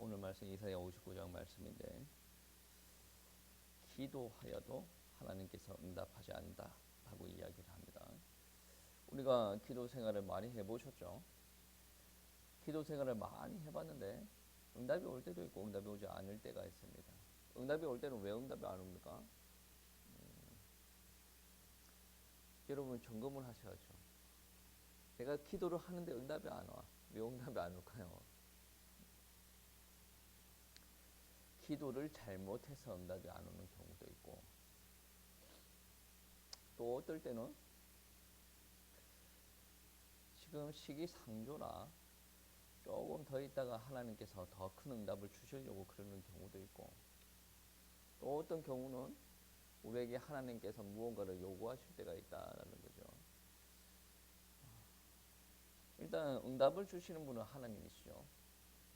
오늘 말씀 이사야 59장 말씀인데 기도하여도 하나님께서 응답하지 않는다라고 이야기를 합니다. 우리가 기도 생활을 많이 해보셨죠? 기도 생활을 많이 해봤는데 응답이 올 때도 있고 응답이 오지 않을 때가 있습니다. 응답이 올 때는 왜 응답이 안 옵니까? 여러분 점검을 하셔야죠. 내가 기도를 하는데 응답이 안 와. 왜 응답이 안 올까요? 기도를 잘못해서 응답이 안 오는 경우도 있고, 또 어떨 때는 지금 시기상조라 조금 더 있다가 하나님께서 더 큰 응답을 주시려고 그러는 경우도 있고, 또 어떤 경우는 우리에게 하나님께서 무언가를 요구하실 때가 있다라는 거죠. 일단 응답을 주시는 분은 하나님이시죠.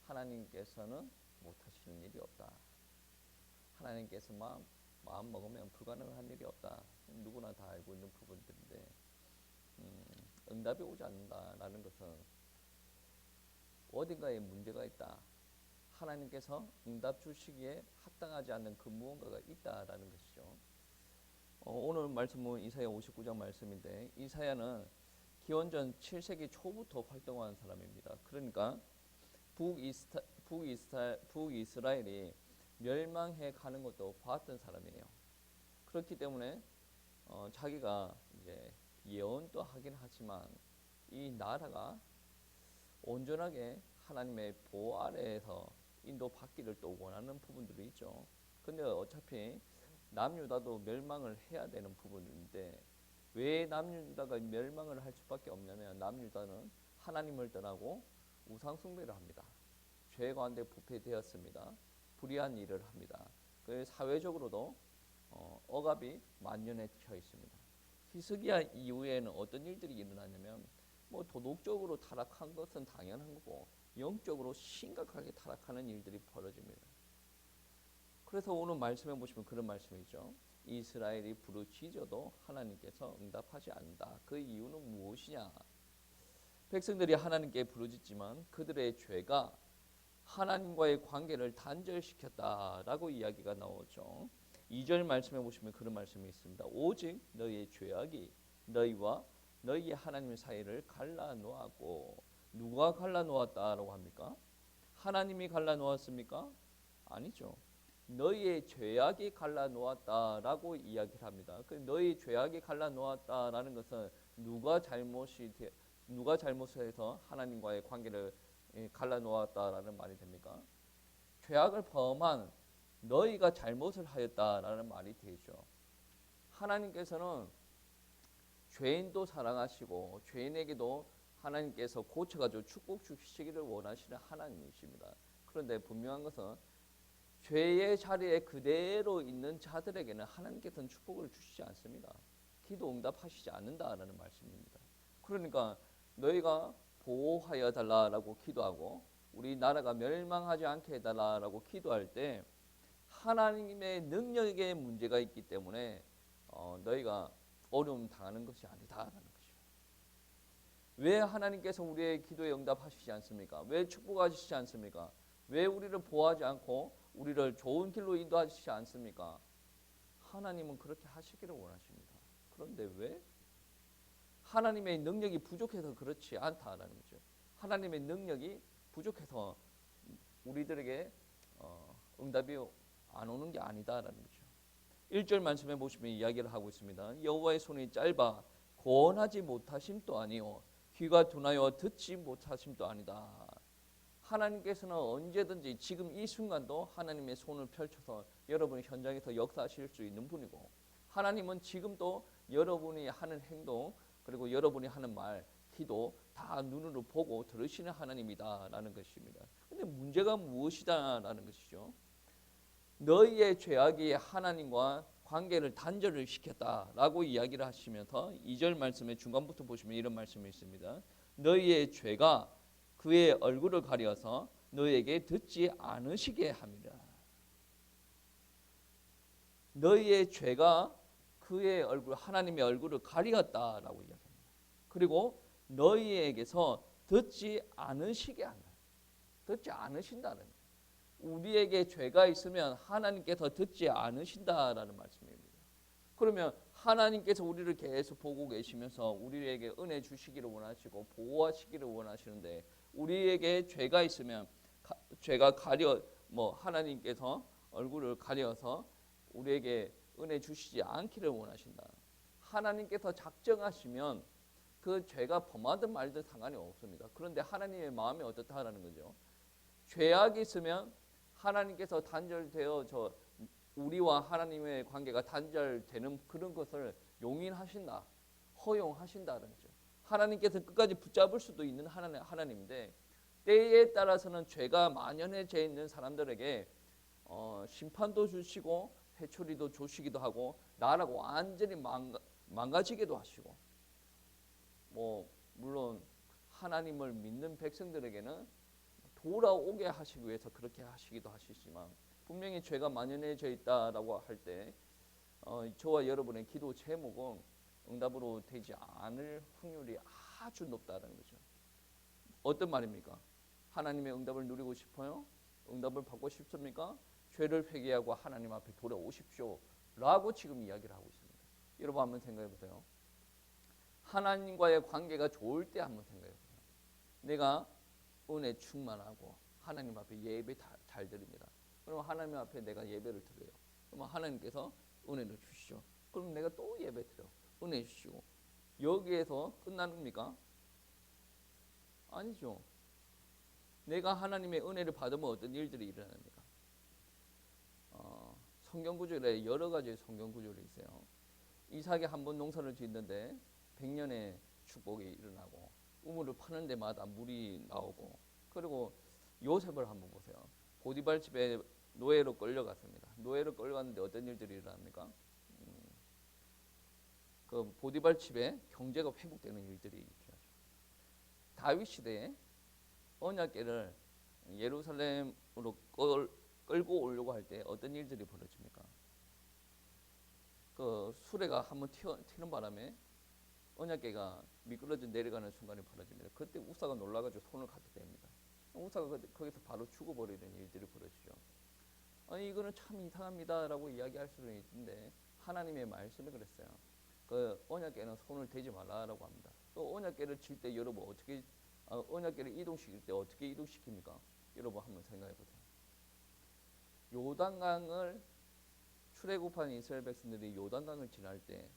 하나님께서는 못하시는 일이 없다. 하나님께서 마음 먹으면 불가능한 일이 없다. 누구나 다 알고 있는 부분들인데 응답이 오지 않는다라는 것은 어딘가에 문제가 있다. 하나님께서 응답 주시기에 합당하지 않는 그 무언가가 있다라는 것이죠. 오늘 말씀은 이사야 59장 말씀인데, 이사야는 기원전 7세기 초부터 활동한 사람입니다. 그러니까 북이스라엘이 멸망해 가는 것도 봤던 사람이에요. 그렇기 때문에 자기가 이제 예언도 하긴 하지만 이 나라가 온전하게 하나님의 보호 아래에서 인도받기를 또 원하는 부분들이 있죠. 근데 어차피 남유다도 멸망을 해야 되는 부분인데 왜 남유다가 멸망을 할 수밖에 없냐면, 남유다는 하나님을 떠나고 우상 숭배를 합니다. 죄 가운데 부패되었습니다. 불의한 일을 합니다. 그 사회적으로도 억압이 만연해 있습니다. 히스기야 이후에는 어떤 일들이 일어나냐면, 도덕적으로 타락한 것은 당연한 거고 영적으로 심각하게 타락하는 일들이 벌어집니다. 그래서 오늘 말씀해 보시면 그런 말씀이죠. 이스라엘이 부르짖어도 하나님께서 응답하지 않는다. 그 이유는 무엇이냐? 백성들이 하나님께 부르짖지만 그들의 죄가 하나님과의 관계를 단절시켰다라고 이야기가 나오죠. 2절 말씀해 보시면 그런 말씀이 있습니다. 오직 너희의 죄악이 너희와 너희의 하나님 사이를 갈라놓았고, 누가 갈라놓았다라고 합니까? 하나님이 갈라놓았습니까? 아니죠. 너희의 죄악이 갈라놓았다라고 이야기를 합니다. 그 너희 죄악이 갈라놓았다라는 것은 누가 잘못해서 하나님과의 관계를 갈라놓았다라는 말이 됩니까? 죄악을 범한 너희가 잘못을 하였다라는 말이 되죠. 하나님께서는 죄인도 사랑하시고 죄인에게도 하나님께서 고쳐가지고 축복 주시기를 원하시는 하나님이십니다. 그런데 분명한 것은 죄의 자리에 그대로 있는 자들에게는 하나님께서는 축복을 주시지 않습니다. 기도 응답하시지 않는다라는 말씀입니다. 그러니까 너희가 보호하여 달라라고 기도하고 우리 나라가 멸망하지 않게 해달라라고 기도할 때 하나님의 능력에 문제가 있기 때문에 너희가 어려움 당하는 것이 아니다라는 것이죠. 왜 하나님께서 우리의 기도에 응답하시지 않습니까? 왜 축복하시지 않습니까? 왜 우리를 보호하지 않고 우리를 좋은 길로 인도하시지 않습니까? 하나님은 그렇게 하시기를 원하십니다. 그런데 왜? 하나님의 능력이 부족해서 그렇지 않다라는 거죠. 하나님의 능력이 부족해서 우리들에게 응답이 안 오는 게 아니다라는 거죠. 1절 말씀해 보시면 이야기를 하고 있습니다. 여호와의 손이 짧아 권하지 못하심도 아니요 귀가 둔하여 듣지 못하심도 아니다. 하나님께서는 언제든지 지금 이 순간도 하나님의 손을 펼쳐서 여러분의 현장에서 역사하실 수 있는 분이고, 하나님은 지금도 여러분이 하는 행동 그리고 여러분이 하는 말, 기도 다 눈으로 보고 들으시는 하나님이다라는 것입니다. 그런데 문제가 무엇이다라는 것이죠. 너희의 죄악이 하나님과 관계를 단절을 시켰다라고 이야기를 하시면서 2절 말씀의 중간부터 보시면 이런 말씀이 있습니다. 너희의 죄가 그의 얼굴을 가려서 너희에게 듣지 않으시게 합니다. 너희의 죄가 그의 얼굴, 하나님의 얼굴을 가리었다라고 이야기합니다. 그리고 너희에게서 듣지 않으시게 한다. 듣지 않으신다는 거예요. 우리에게 죄가 있으면 하나님께서 듣지 않으신다라는 말씀입니다. 그러면 하나님께서 우리를 계속 보고 계시면서 우리에게 은혜 주시기를 원하시고 보호하시기를 원하시는데, 우리에게 죄가 있으면 죄가 가려 하나님께서 얼굴을 가려서 우리에게 은혜 주시지 않기를 원하신다. 하나님께서 작정하시면 그 죄가 범하든 말든 상관이 없습니다. 그런데 하나님의 마음이 어떻다라는 거죠. 죄악이 있으면 하나님께서 단절되어 우리와 하나님의 관계가 단절되는 그런 것을 용인하신다, 허용하신다는 거죠. 하나님께서 끝까지 붙잡을 수도 있는 하나님인데, 때에 따라서는 죄가 만연해져 있는 사람들에게 심판도 주시고 회초리도 주시기도 하고 나라가 완전히 망가지기도 하시고, 물론 하나님을 믿는 백성들에게는 돌아오게 하시기 위해서 그렇게 하시기도 하시지만, 분명히 죄가 만연해져 있다라고 할 때 저와 여러분의 기도 제목은 응답으로 되지 않을 확률이 아주 높다는 거죠. 어떤 말입니까? 하나님의 응답을 누리고 싶어요? 응답을 받고 싶습니까? 죄를 회개하고 하나님 앞에 돌아오십시오 라고 지금 이야기를 하고 있습니다. 여러분 한번 생각해 보세요. 하나님과의 관계가 좋을 때 한번 생각해 보세요. 내가 은혜 충만하고 하나님 앞에 예배 잘 드립니다. 그럼 하나님 앞에 내가 예배를 드려요. 그럼 하나님께서 은혜를 주시죠. 그럼 내가 또 예배 드려. 은혜 주시고. 여기에서 끝납니까? 아니죠. 내가 하나님의 은혜를 받으면 어떤 일들이 일어납니까? 성경 구절에 여러 가지 성경 구절이 있어요. 이삭이 한 번 농사를 짓는데 100년의 축복이 일어나고, 우물을 파는 데마다 물이 나오고, 그리고 요셉을 한번 보세요. 보디발 집에 노예로 끌려갔습니다. 노예로 끌려갔는데 어떤 일들이 일어납니까? 그 보디발 집에 경제가 회복되는 일들이 일어나죠. 다윗 시대에 언약궤를 예루살렘으로 끌고 오려고 할 때 어떤 일들이 벌어집니까? 그 수레가 한번 튀는 바람에 언약궤가 미끄러져 내려가는 순간이 벌어집니다. 그때 우사가 놀라가지고 손을 갖다 댑니다. 우사가 거기서 바로 죽어버리는 일들이 벌어지죠. 아니 이거는 참 이상합니다라고 이야기할 수는 있는데, 하나님의 말씀이 그랬어요. 그 언약궤는 손을 대지 말라라고 합니다. 또 언약궤를 칠 때 여러분 어떻게 언약궤를 이동시킬 때 어떻게 이동시킵니까? 여러분 한번 생각해 보세요. 요단강을 출애굽한 이스라엘 백성들이 요단강을 지날 때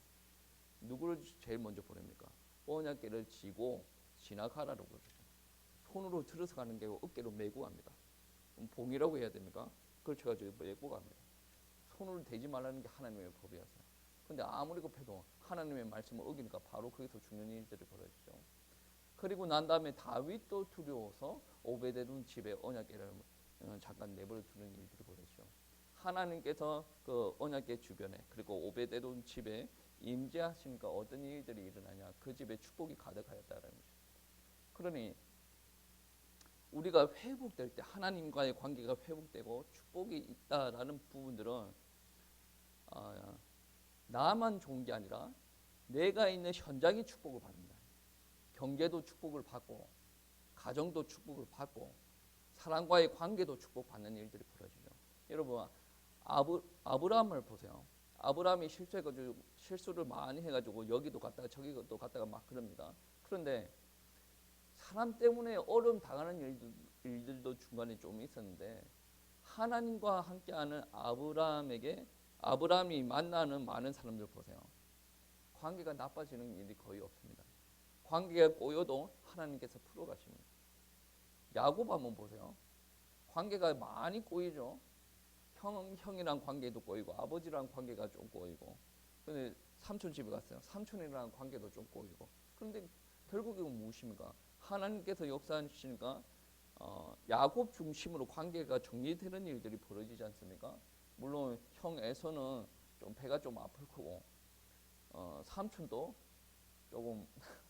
누구를 제일 먼저 보냅니까? 언약궤를 쥐고 지나가라고 그러죠. 손으로 들어서 가는 게 어깨로 메고 갑니다. 봉이라고 해야 됩니까? 그걸 쳐가지고 메고 갑니다. 손으로 대지 말라는 게 하나님의 법이었어요. 그런데 아무리 급해도 하나님의 말씀을 어기니까 바로 거기서 죽는 일들이 벌어지죠. 그리고 난 다음에 다윗도 두려워서 오베데돔 집에 언약궤를 잠깐 내버려 두는 일들이 벌어지죠. 하나님께서 그 언약궤 주변에 그리고 오베데돔 집에 임재하시니까 어떤 일들이 일어나냐? 그 집에 축복이 가득하였다는 거죠. 그러니 우리가 회복될 때, 하나님과의 관계가 회복되고 축복이 있다라는 부분들은 나만 좋은 게 아니라 내가 있는 현장이 축복을 받는다. 경제도 축복을 받고, 가정도 축복을 받고, 사람과의 관계도 축복받는 일들이 벌어지죠. 여러분 아브라함을 보세요. 아브라함이 실수를 많이 해가지고 여기도 갔다가 저기도 갔다가 막 그럽니다. 그런데 사람 때문에 어려움 당하는 일들도 중간에 좀 있었는데, 하나님과 함께하는 아브라함이 만나는 많은 사람들 보세요. 관계가 나빠지는 일이 거의 없습니다. 관계가 꼬여도 하나님께서 풀어가십니다. 야곱 한번 보세요. 관계가 많이 꼬이죠. 형이랑 관계도 꼬이고, 아버지랑 관계가 좀 꼬이고, 근데 삼촌 집에 갔어요. 삼촌이랑 관계도 좀 꼬이고. 그런데 결국은 무엇입니까? 하나님께서 역사하시니까 야곱 중심으로 관계가 정리되는 일들이 벌어지지 않습니까? 물론 형 에서는 좀 배가 좀 아플 거고, 삼촌도 조금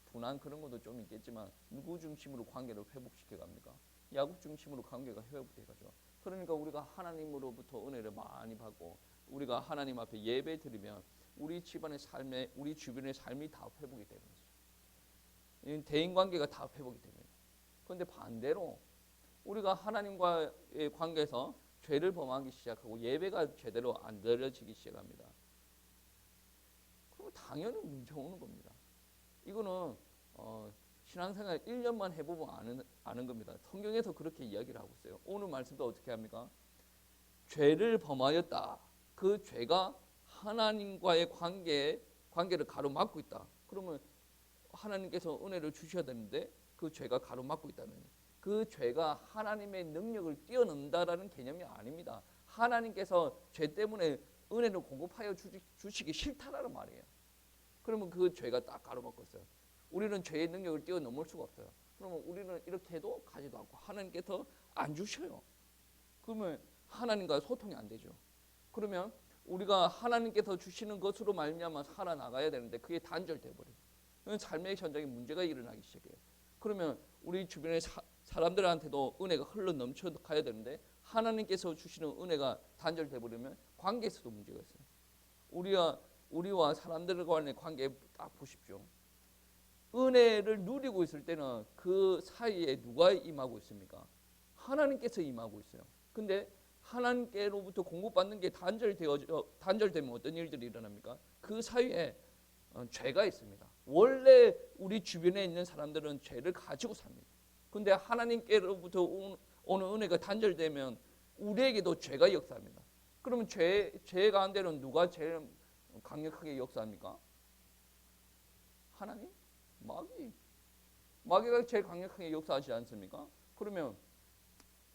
분한 그런 것도 좀 있겠지만, 누구 중심으로 관계를 회복시켜 갑니까? 야곱 중심으로 관계가 회복돼 가죠. 그러니까 우리가 하나님으로부터 은혜를 많이 받고, 우리가 하나님 앞에 예배 드리면 우리 집안의 삶에, 우리 주변의 삶이 다 회복이 되는 거죠. 대인 관계가 다 회복이 됩니다. 그런데 반대로 우리가 하나님과의 관계에서 죄를 범하기 시작하고 예배가 제대로 안 드려지기 시작합니다. 그럼 당연히 문제 오는 겁니다. 이거는 신앙생활 1년만 해보면 아는 겁니다. 성경에서 그렇게 이야기를 하고 있어요. 오늘 말씀도 어떻게 합니까? 죄를 범하였다. 그 죄가 하나님과의 관계를 가로막고 있다. 그러면 하나님께서 은혜를 주셔야 되는데 그 죄가 가로막고 있다면 그 죄가 하나님의 능력을 뛰어넘는다라는 개념이 아닙니다. 하나님께서 죄 때문에 은혜를 공급하여 주시기 싫다라는 말이에요. 그러면 그 죄가 딱 가로막고 있어요. 우리는 죄의 능력을 뛰어넘을 수가 없어요. 그러면 우리는 이렇게 해도 가지도 않고 하나님께서 안 주셔요. 그러면 하나님과 소통이 안 되죠. 그러면 우리가 하나님께서 주시는 것으로 말미암아 살아나가야 되는데 그게 단절돼 버려요. 삶의 현장에 문제가 일어나기 시작해요. 그러면 우리 주변의 사람들한테도 은혜가 흘러 넘쳐 가야 되는데 하나님께서 주시는 은혜가 단절돼 버리면 관계에서도 문제가 있어요. 우리와 사람들 간의 관계 딱 보십시오. 은혜를 누리고 있을 때는 그 사이에 누가 임하고 있습니까? 하나님께서 임하고 있어요. 근데 하나님께로부터 공급받는 게 단절되면 어떤 일들이 일어납니까? 그 사이에 죄가 있습니다. 원래 우리 주변에 있는 사람들은 죄를 가지고 삽니다. 근데 하나님께로부터 오는 은혜가 단절되면 우리에게도 죄가 역사합니다. 그러면 죄 가운데는 누가 제일 강력하게 역사합니까? 하나님? 마귀가 제일 강력하게 역사하지 않습니까? 그러면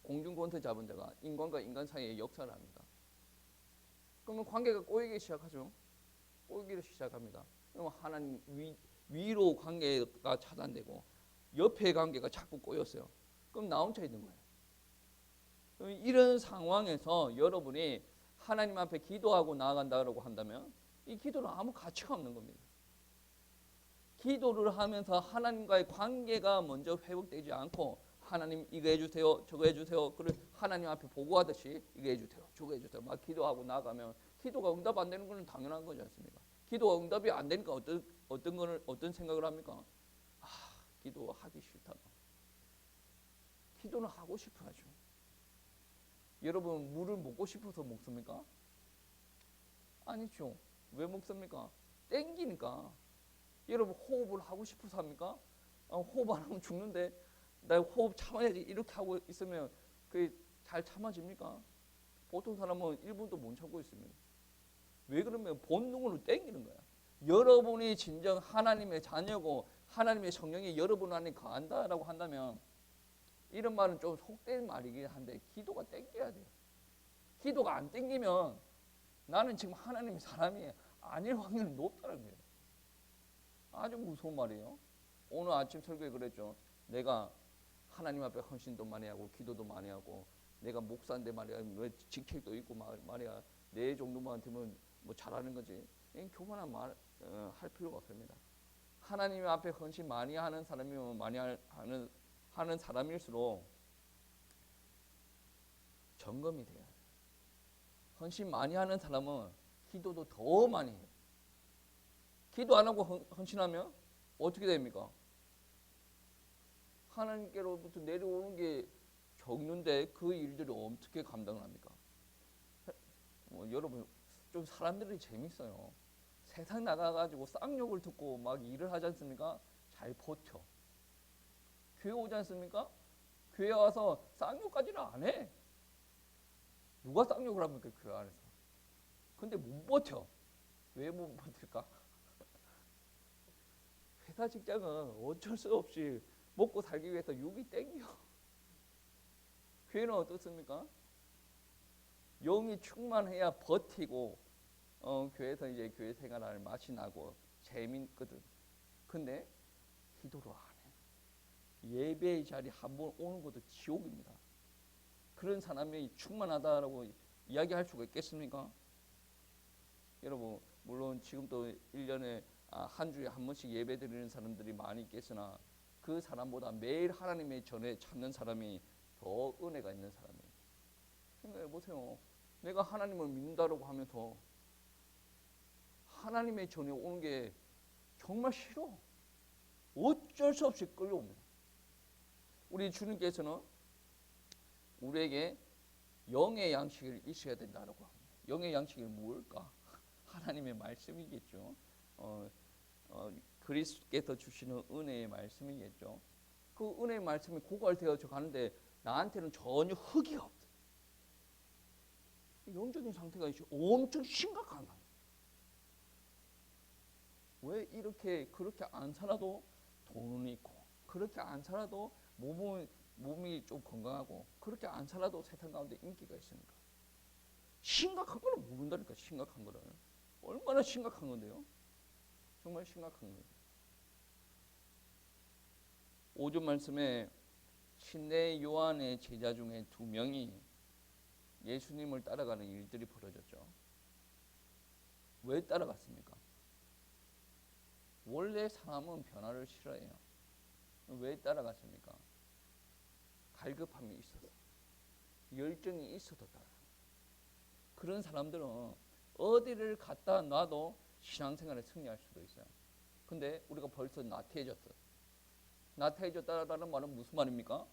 공중권세 잡은 자가 인간과 인간 사이에 역사를 합니다. 그러면 관계가 꼬이기 시작하죠. 꼬이기 시작합니다. 그러면 하나님 위로 관계가 차단되고 옆에 관계가 자꾸 꼬였어요. 그럼 나 혼자 있는 거예요. 이런 상황에서 여러분이 하나님 앞에 기도하고 나아간다고 한다면 이 기도는 아무 가치가 없는 겁니다. 기도를 하면서 하나님과의 관계가 먼저 회복되지 않고 하나님 이거 해주세요 저거 해주세요 그래 하나님 앞에 보고하듯이 이거 해주세요 저거 해주세요 막 기도하고 나가면 기도가 응답 안 되는 건 당연한 거지 않습니까? 기도가 응답이 안 되니까 어떤 생각을 합니까? 기도하기 싫다. 기도는 하고 싶어 하죠. 여러분 물을 먹고 싶어서 먹습니까? 아니죠. 왜 먹습니까? 땡기니까. 여러분 호흡을 하고 싶어서 합니까? 호흡 안 하면 죽는데 나 호흡 참아야지 이렇게 하고 있으면 그게 잘 참아집니까? 보통 사람은 1분도 못 참고 있습니다. 왜 그러면 본능으로 땡기는 거야. 여러분이 진정 하나님의 자녀고 하나님의 성령이 여러분 안에 거한다라고 한다면 이런 말은 좀 속된 말이긴 한데 기도가 땡겨야 돼요. 기도가 안 땡기면 나는 지금 하나님의 사람이 아닐 확률이 높다는 거예요. 아주 무서운 말이에요. 오늘 아침 설교에 그랬죠. 내가 하나님 앞에 헌신도 많이 하고 기도도 많이 하고 내가 목사인데 말이야 직책도 있고 말이야 내 정도만 되면 뭐 잘하는 거지. 교만한 말 할 필요가 없습니다. 하나님 앞에 헌신 많이 하는 사람이면 많이 하는 사람일수록 점검이 돼요. 헌신 많이 하는 사람은 기도도 더 많이 해요. 기도 안 하고 헌신하면 어떻게 됩니까? 하나님께로부터 내려오는 게 적는데 그 일들을 어떻게 감당을 합니까? 여러분 좀 사람들이 재밌어요. 세상 나가가지고 쌍욕을 듣고 막 일을 하지 않습니까? 잘 버텨. 교회 오지 않습니까? 교회 와서 쌍욕까지는 안 해. 누가 쌍욕을 합니까? 교회 안에서. 근데 못 버텨. 왜 못 버틸까? 회사 직장은 어쩔 수 없이 먹고 살기 위해서 욕이 땡겨. 교회는 어떻습니까? 영이 충만해야 버티고 교회에서 이제 교회 생활을 맛이 나고 재밌거든. 근데 기도를 안 해. 예배의 자리 한 번 오는 것도 지옥입니다. 그런 사람이 충만하다라고 이야기할 수가 있겠습니까? 여러분 물론 지금도 1년에 한 주에 한 번씩 예배 드리는 사람들이 많이 있겠으나 그 사람보다 매일 하나님의 전에 찾는 사람이 더 은혜가 있는 사람이에요. 생각해 보세요. 내가 하나님을 믿는다라고 하면서 하나님의 전에 오는 게 정말 싫어. 어쩔 수 없이 끌려옵니다. 우리 주님께서는 우리에게 영의 양식이 있어야 된다라고 합니다. 영의 양식이 무엇일까? 하나님의 말씀이겠죠. 그리스도께서 주시는 은혜의 말씀이겠죠. 그 은혜의 말씀이 고갈되어져 가는데 나한테는 전혀 흑이가 없어요. 영적인 상태가 엄청 심각한 거예요. 왜 이렇게 그렇게 안 살아도 돈은 있고 그렇게 안 살아도 몸이 좀 건강하고 그렇게 안 살아도 세상 가운데 인기가 있습니까? 심각한 거는 모른다니까. 심각한 거는 얼마나 심각한 건데요. 정말 심각한 거예요. 5절 말씀에 신내 요한의 제자 중에 2명이 예수님을 따라가는 일들이 벌어졌죠. 왜 따라갔습니까? 원래 사람은 변화를 싫어해요. 왜 따라갔습니까? 갈급함이 있어서, 열정이 있어서 따라갑니다. 그런 사람들은 어디를 갖다 놔도 신앙생활에 승리할 수도 있어요. 근데 우리가 벌써 나태해졌어요. 나태해졌다라는 말은 무슨 말입니까?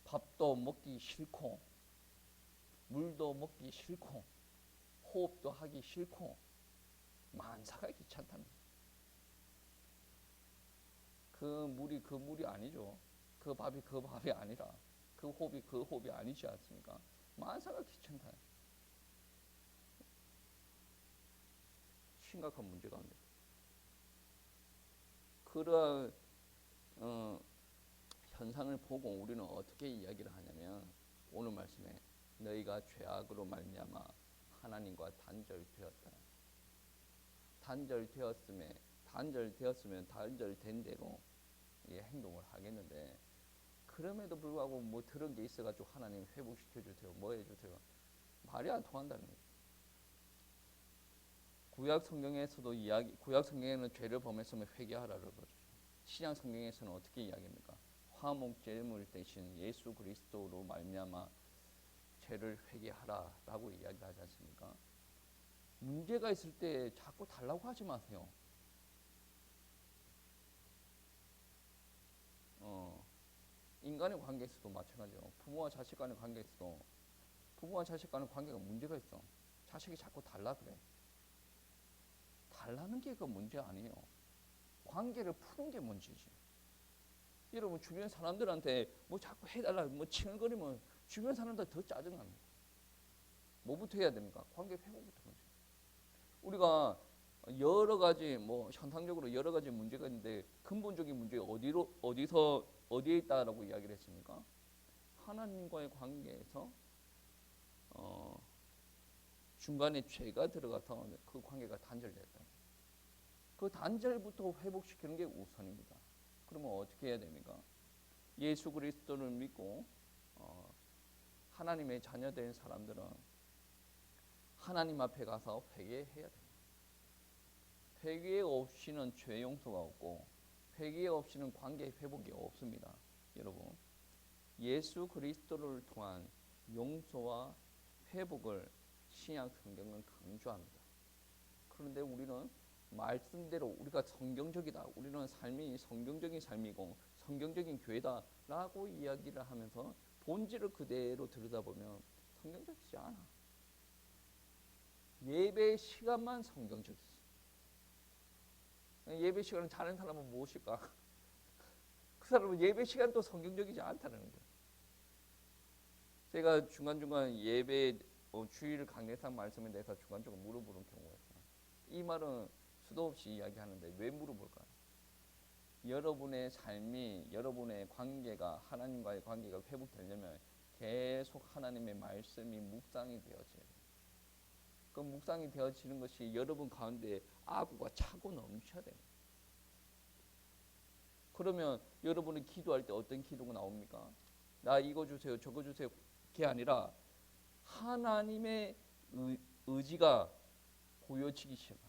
밥도 먹기 싫고 물도 먹기 싫고 호흡도 하기 싫고 만사가 귀찮다는 거예요. 그 물이 아니죠. 그 밥이 아니라 그 호흡이 아니지 않습니까? 만사가 귀찮다. 심각한 문제가 옵니다. 그러한 현상을 보고 우리는 어떻게 이야기를 하냐면 오늘 말씀에 너희가 죄악으로 말미암아 하나님과 단절되었다. 단절되었으면 단절된 대로 행동을 하겠는데 그럼에도 불구하고 뭐 들은 게 있어가지고 하나님 회복시켜 주세요. 뭐 해주세요. 말이 안 통한다는 거죠. 구약 성경에는 죄를 범했으면 회개하라고 그러죠. 신약 성경에서는 어떻게 이야기합니까? 화목제물 대신 예수 그리스도로 말미암아 죄를 회개하라라고 이야기를 하지 않습니까? 문제가 있을 때 자꾸 달라고 하지 마세요. 인간의 관계에서도 마찬가지죠. 부모와 자식 간의 관계에서도 부모와 자식 간의 관계가 문제가 있어. 자식이 자꾸 달라 그래. 달라는 게 그 문제 아니에요. 관계를 푸는 게 문제지. 여러분 주변 사람들한테 뭐 자꾸 해달라 뭐 칭얼거리면 주변 사람들 더 짜증납니다. 뭐부터 해야 됩니까? 관계 회복부터 문제. 우리가 여러 가지 뭐 현상적으로 여러 가지 문제가 있는데 근본적인 문제가 어디에 있다라고 이야기를 했습니까? 하나님과의 관계에서 중간에 죄가 들어가서 그 관계가 단절됐다. 그 단절부터 회복시키는 게 우선입니다. 그러면 어떻게 해야 됩니까? 예수 그리스도를 믿고 하나님의 자녀된 사람들은 하나님 앞에 가서 회개해야 됩니다. 회개 없이는 죄 용서가 없고 회개 없이는 관계 회복이 없습니다. 여러분 예수 그리스도를 통한 용서와 회복을 신약 성경은 강조합니다. 그런데 우리는 말씀대로 우리가 성경적이다. 우리는 삶이 성경적인 삶이고 성경적인 교회다라고 이야기를 하면서 본질을 그대로 들여다보면 성경적이지 않아. 예배 시간만 성경적이지. 예배 시간을 자는 사람은 무엇일까? 그 사람은 예배 시간도 성경적이지 않다는 거예요. 제가 중간중간 예배 주일 강례상 말씀에 대해서 중간중간 물어보는 경우가 있어요. 이 말은 수도 없이 이야기하는데 왜 물어볼까요? 여러분의 삶이 여러분의 관계가 하나님과의 관계가 회복되려면 계속 하나님의 말씀이 묵상이 되어져요. 그 묵상이 되어지는 것이 여러분 가운데 아구가 차고 넘쳐야 돼요. 그러면 여러분이 기도할 때 어떤 기도가 나옵니까? 나 이거 주세요 저거 주세요 그게 아니라 하나님의 의지가 보여지기 시작합니다.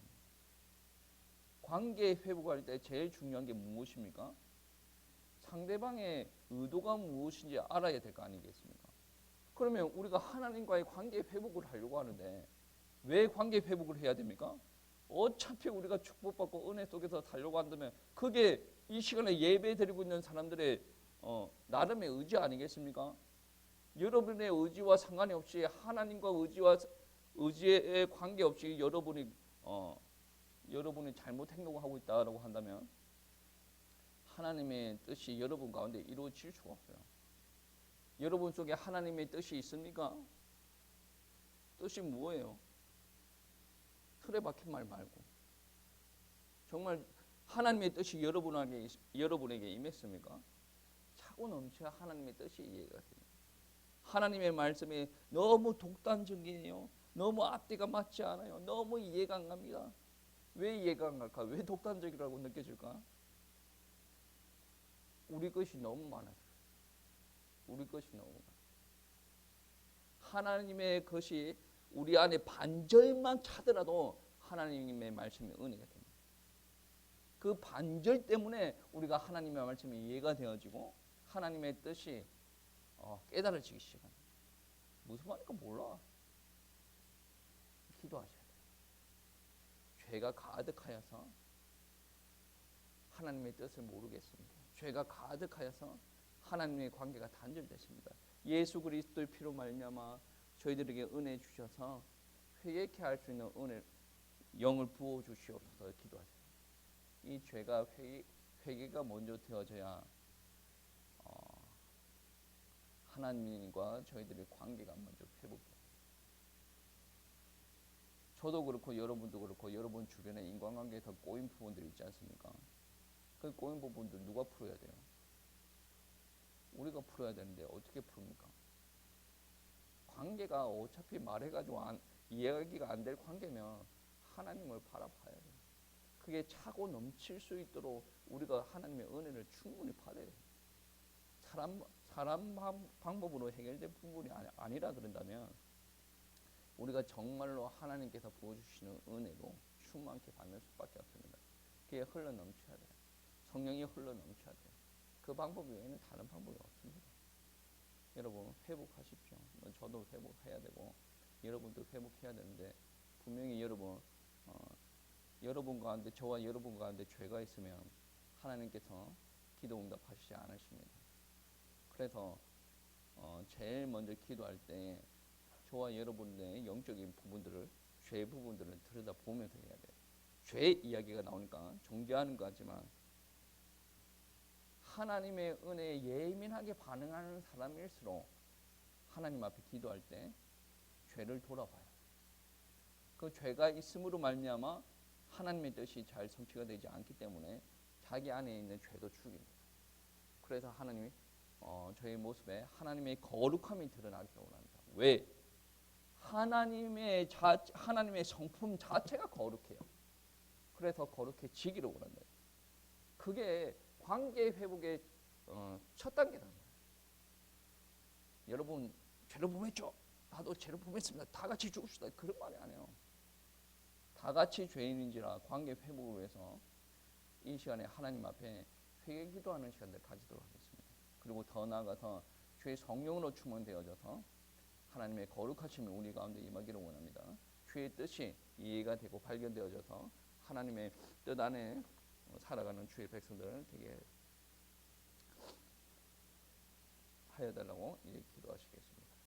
관계 회복할 때 제일 중요한 게 무엇입니까? 상대방의 의도가 무엇인지 알아야 될 거 아니겠습니까? 그러면 우리가 하나님과의 관계 회복을 하려고 하는데 왜 관계 회복을 해야 됩니까? 어차피 우리가 축복받고 은혜 속에서 살려고 한다면 그게 이 시간에 예배 드리고 있는 사람들의 나름의 의지 아니겠습니까? 여러분의 의지와 상관이 없이 하나님과 의지에 관계없이 여러분이 잘못 행동하고 있다라고 한다면 하나님의 뜻이 여러분 가운데 이루어질 수가 없어요. 여러분 속에 하나님의 뜻이 있습니까? 뜻이 뭐예요? 틀에 박힌 말 말고 정말 하나님의 뜻이 여러분에게 임했습니까? 차고 넘쳐야 하나님의 뜻이 이해가 됩니다. 하나님의 말씀이 너무 독단적이에요. 너무 앞뒤가 맞지 않아요. 너무 이해가 안 갑니다. 왜 이해가 안 갈까? 왜 독단적이라고 느껴질까? 우리 것이 너무 많아서. 우리 것이 너무 많아요. 하나님의 것이 우리 안에 반절만 차더라도 하나님의 말씀이 은혜가 됩니다. 그 반절 때문에 우리가 하나님의 말씀이 이해가 되어지고 하나님의 뜻이 깨달아지기 시작합니다. 무슨 말인가 몰라. 기도하셔야 돼요. 죄가 가득하여서 하나님의 뜻을 모르겠습니다. 죄가 가득하여서 하나님의 관계가 단절됐습니다. 예수 그리스도의 피로 말미암아 저희들에게 은혜 주셔서 회개케 할 수 있는 은혜 영을 부어 주시옵소서 기도하세요. 이 죄가 회개가 먼저 되어져야 하나님과 저희들의 관계가 먼저 회복돼요. 저도 그렇고 여러분도 그렇고 여러분 주변에 인간관계에서 꼬인 부분들이 있지 않습니까? 그 꼬인 부분들 누가 풀어야 돼요? 우리가 풀어야 되는데 어떻게 풉니까? 관계가 어차피 말해가지고 이해하기가 안 될 관계면 하나님을 바라봐야 돼요. 그게 차고 넘칠 수 있도록 우리가 하나님의 은혜를 충분히 받아야 돼요. 사람 방법으로 해결된 부분이 아니라 그런다면 우리가 정말로 하나님께서 부어주시는 은혜로 충만케 받는 수밖에 없습니다. 그게 흘러 넘쳐야 돼요. 성령이 흘러 넘쳐야 돼요. 그 방법 외에는 다른 방법이 없습니다. 여러분 회복하십시오. 저도 회복해야 되고 여러분도 회복해야 되는데 분명히 여러분 가운데 저와 여러분 가운데 죄가 있으면 하나님께서 기도 응답하시지 않으십니다. 그래서 제일 먼저 기도할 때 저와 여러분의 영적인 부분들을 죄 부분들을 들여다보면서 해야 돼요. 죄 이야기가 나오니까 정죄하는 거 같지만 하나님의 은혜에 예민하게 반응하는 사람일수록 하나님 앞에 기도할 때 죄를 돌아봐요. 그 죄가 있음으로 말미암아 하나님의 뜻이 잘 성취가 되지 않기 때문에 자기 안에 있는 죄도 죽입니다. 그래서 하나님이 저희 모습에 하나님의 거룩함이 드러나기를 원합니다. 왜? 하나님의 성품 자체가 거룩해요. 그래서 거룩해지기를 원한다. 그게 관계 회복의 첫 단계라는 거예요. 여러분 죄를 범했죠? 나도 죄를 범했습니다. 다 같이 죽읍시다. 그런 말이 아니에요. 다 같이 죄인인지라 관계 회복을 위해서 이 시간에 하나님 앞에 회개 기도하는 시간들 가지도록 하겠습니다. 그리고 더 나아가서 주의 성령으로 충만되어져서 하나님의 거룩하심이 우리 가운데 임하기를 원합니다. 주의 뜻이 이해가 되고 발견되어져서 하나님의 뜻 안에 살아가는 주의 백성들 되게 하여 달라고 기도하시겠습니다.